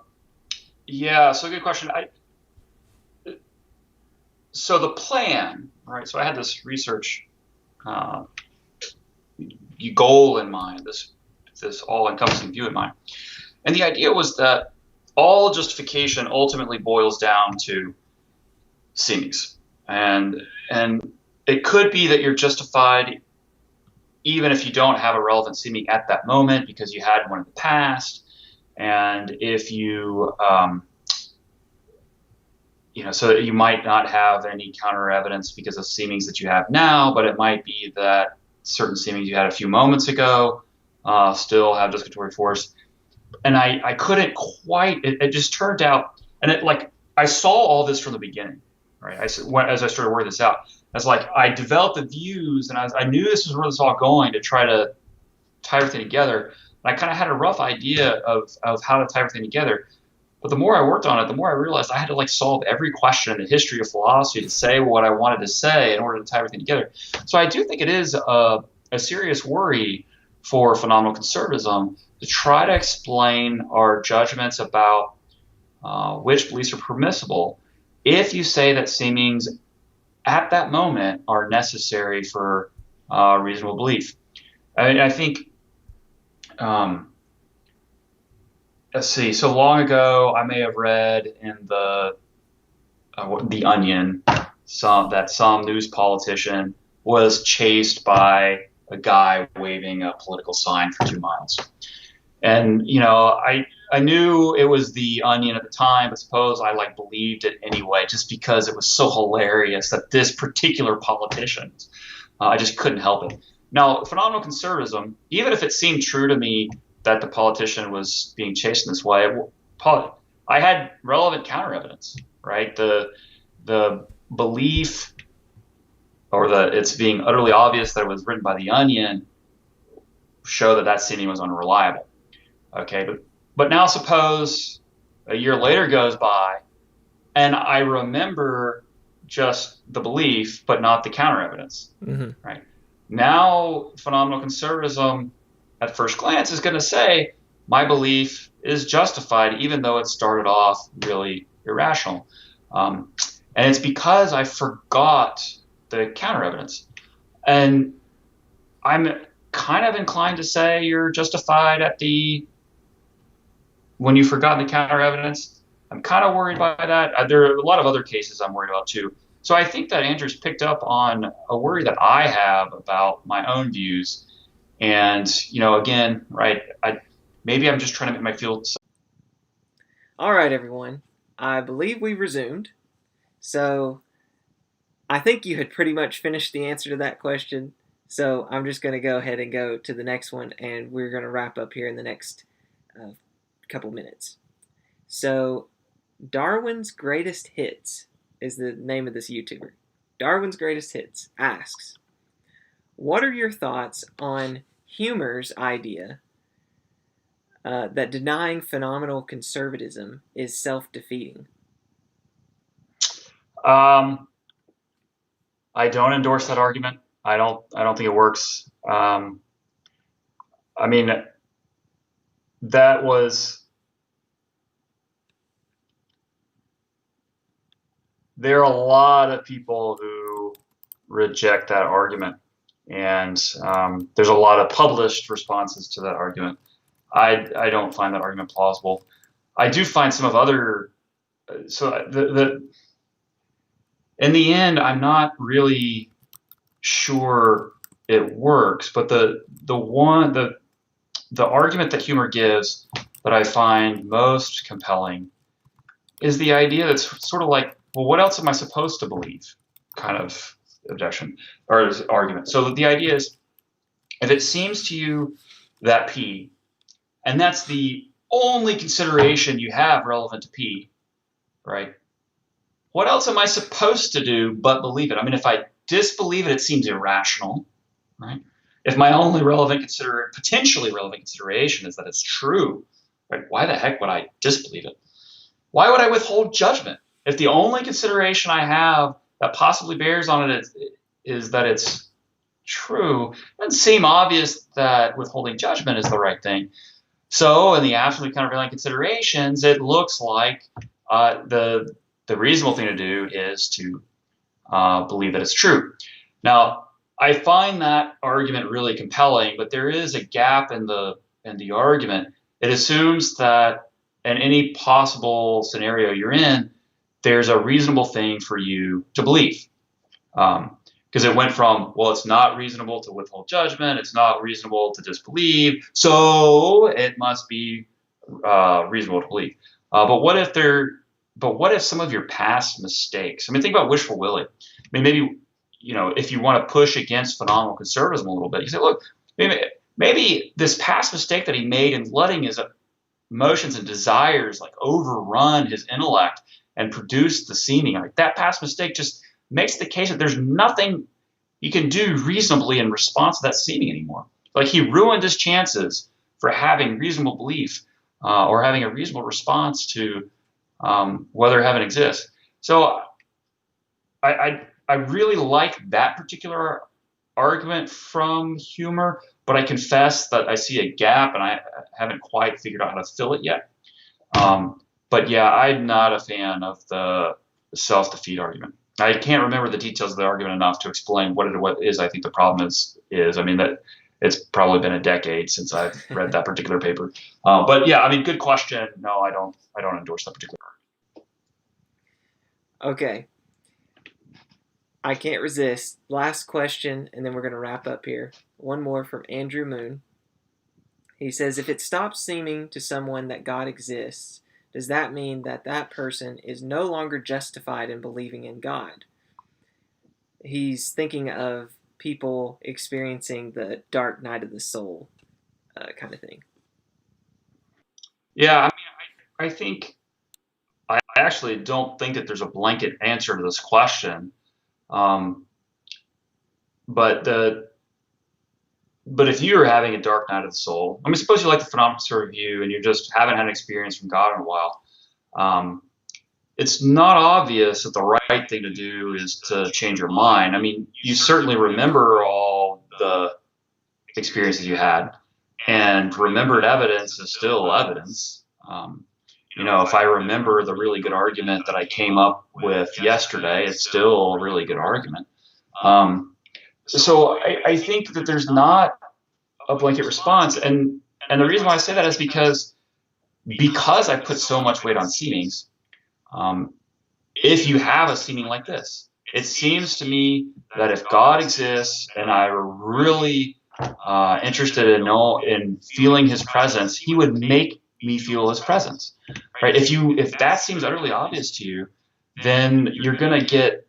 good question. So the plan, right? So I had this research goal in mind, this all-encompassing view in mind. And the idea was that all justification ultimately boils down to seemings. And it could be that you're justified even if you don't have a relevant seeming at that moment because you had one in the past. And if you, so you might not have any counter evidence because of seemings that you have now, but it might be that certain seemings you had a few moments ago still have justificatory force. And I couldn't quite, it just turned out, and I saw all this from the beginning, right? As I started working this out, I developed the views, and I knew this was where this was all going to try to tie everything together. And I kind of had a rough idea of how to tie everything together. But the more I worked on it, the more I realized I had to like solve every question in the history of philosophy to say what I wanted to say in order to tie everything together. So I do think it is a serious worry for phenomenal conservatism to try to explain our judgments about which beliefs are permissible if you say that seemings at that moment are necessary for reasonable belief. I think, let's see, so long ago I may have read in the Onion that some news politician was chased by a guy waving a political sign for 2 miles. And, I knew it was the Onion at the time, but suppose I like believed it anyway, just because it was so hilarious that this particular politician, I just couldn't help it. Now, phenomenal conservatism, even if it seemed true to me that the politician was being chased in this way, I had relevant counter evidence, right? The belief, or it's being utterly obvious that it was written by the Onion, show that seeming was unreliable. Okay, but now suppose a year later goes by and I remember just the belief but not the counter evidence. Mm-hmm. Right? Now phenomenal conservatism at first glance is going to say my belief is justified even though it started off really irrational. And it's because I forgot the counter evidence. And I'm kind of inclined to say you're justified when you forgot the counter evidence. I'm kind of worried by that. There are a lot of other cases I'm worried about too. So I think that Andrew's picked up on a worry that I have about my own views. And, again, right, maybe I'm just trying to make my field. All right, everyone. I believe we've resumed. So I think you had pretty much finished the answer to that question. So I'm just going to go ahead and go to the next one, and we're going to wrap up here in the next couple minutes. So Darwin's Greatest Hits is the name of this YouTuber. Darwin's Greatest Hits asks, what are your thoughts on Humer's idea that denying phenomenal conservatism is self-defeating? I don't endorse that argument. I don't think it works. There are a lot of people who reject that argument, and there's a lot of published responses to that argument. I don't find that argument plausible. I do find some of other. In the end, I'm not really sure it works, but the argument that Humer gives that I find most compelling is the idea that's sort of like, well, what else am I supposed to believe? Kind of objection or argument. So the idea is, if it seems to you that P, and that's the only consideration you have relevant to P, right? What else am I supposed to do but believe it? I mean, if I disbelieve it, it seems irrational, right? If my only potentially relevant consideration is that it's true, right? Why the heck would I disbelieve it? Why would I withhold judgment? If the only consideration I have that possibly bears on it is that it's true, it doesn't seem obvious that withholding judgment is the right thing. So in the absolute countervailing considerations, it looks like the reasonable thing to do is to believe that it's true. Now, I find that argument really compelling, but there is a gap in the argument. It assumes that in any possible scenario you're in, there's a reasonable thing for you to believe. Because it went from, well, it's not reasonable to withhold judgment, it's not reasonable to disbelieve, so it must be reasonable to believe. But what if some of your past mistakes? I mean, think about wishful willing. I mean, maybe, if you want to push against phenomenal conservatism a little bit, you say, look, maybe this past mistake that he made in letting his emotions and desires like overrun his intellect and produce the seeming, like that past mistake just makes the case that there's nothing you can do reasonably in response to that seeming anymore. Like he ruined his chances for having reasonable belief. or having a reasonable response to whether heaven exists. So I really like that particular argument from humor, but I confess that I see a gap and I haven't quite figured out how to fill it yet. But yeah, I'm not a fan of the self-defeat argument. I can't remember the details of the argument enough to explain what it is I think the problem is. I mean, that it's probably been a decade since I've read that particular paper. But yeah, I mean, good question. No, I don't endorse that particular argument. Okay. I can't resist. Last question, and then we're going to wrap up here. One more from Andrew Moon. He says, if it stops seeming to someone that God exists, does that mean that that person is no longer justified in believing in God? He's thinking of people experiencing the dark night of the soul kind of thing. Yeah, I mean, I actually don't think that there's a blanket answer to this question. But if you're having a dark night of the soul, I mean, suppose you like the Phenomenal Conservatism view and you just haven't had an experience from God in a while, it's not obvious that the right thing to do is to change your mind. I mean, you certainly remember all the experiences you had, and remembered evidence is still evidence. If I remember the really good argument that I came up with yesterday, it's still a really good argument. So I think that there's not a blanket response, and the reason why I say that is because I put so much weight on seemings. If you have a seeming like this, it seems to me that if God exists and I were really interested in feeling His presence, He would make me feel His presence, right? If that seems utterly obvious to you, then you're going to get.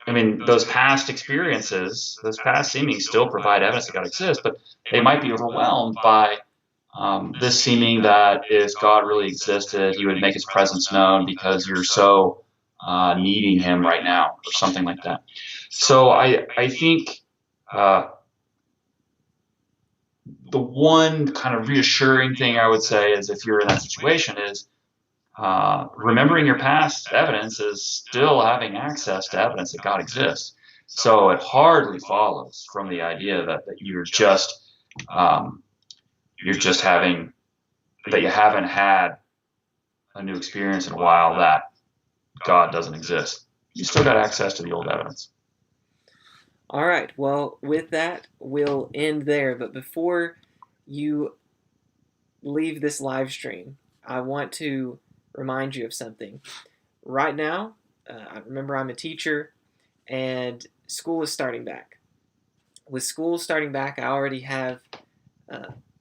I mean, those past experiences, those past seemings still provide evidence that God exists, but they might be overwhelmed by this seeming that if God really existed, He would make His presence known because you're so needing Him right now, or something like that. So I think the one kind of reassuring thing I would say is, if you're in that situation, is remembering your past evidence is still having access to evidence that God exists. So it hardly follows from the idea that you haven't had a new experience in a while that God doesn't exist. You still got access to the old evidence. All right. Well, with that, we'll end there. But before you leave this live stream, I want to remind you of something. Right now, I remember I'm a teacher, and school is starting back. With school starting back, I already have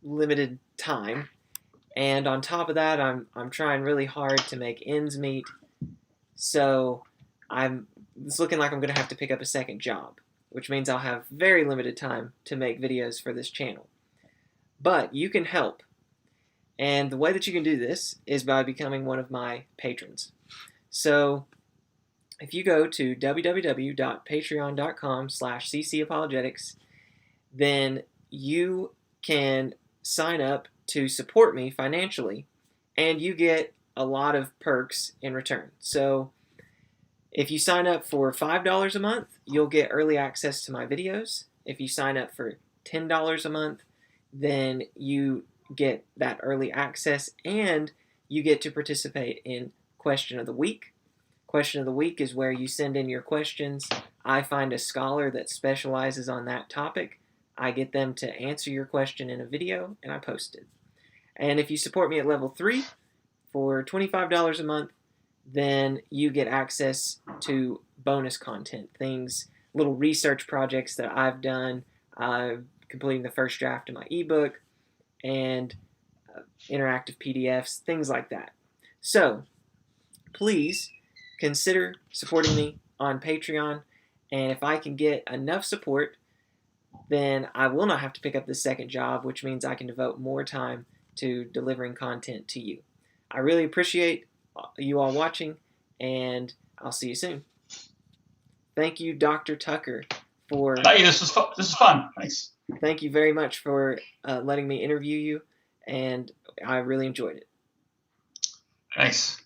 limited time, and on top of that, I'm trying really hard to make ends meet. So it's looking like I'm going to have to pick up a second job, which means I'll have very limited time to make videos for this channel. But you can help. And the way that you can do this is by becoming one of my patrons. So if you go to www.patreon.com/ccapologetics, then you can sign up to support me financially, and you get a lot of perks in return. So if you sign up for $5 a month, you'll get early access to my videos. If you sign up for $10 a month, then you get that early access, and you get to participate in Question of the Week. Question of the Week is where you send in your questions. I find a scholar that specializes on that topic. I get them to answer your question in a video, and I post it. And if you support me at level 3 for $25 a month, then you get access to bonus content, things, little research projects that I've done, completing the first draft of my ebook, and interactive PDFs, things like that. So please consider supporting me on Patreon, and if I can get enough support, then I will not have to pick up this second job, which means I can devote more time to delivering content to you. I really appreciate you all watching, and I'll see you soon. Thank you, Dr. Tucker, for... Thank you. This is fun. Thanks. Thank you very much for letting me interview you, and I really enjoyed it. Thanks.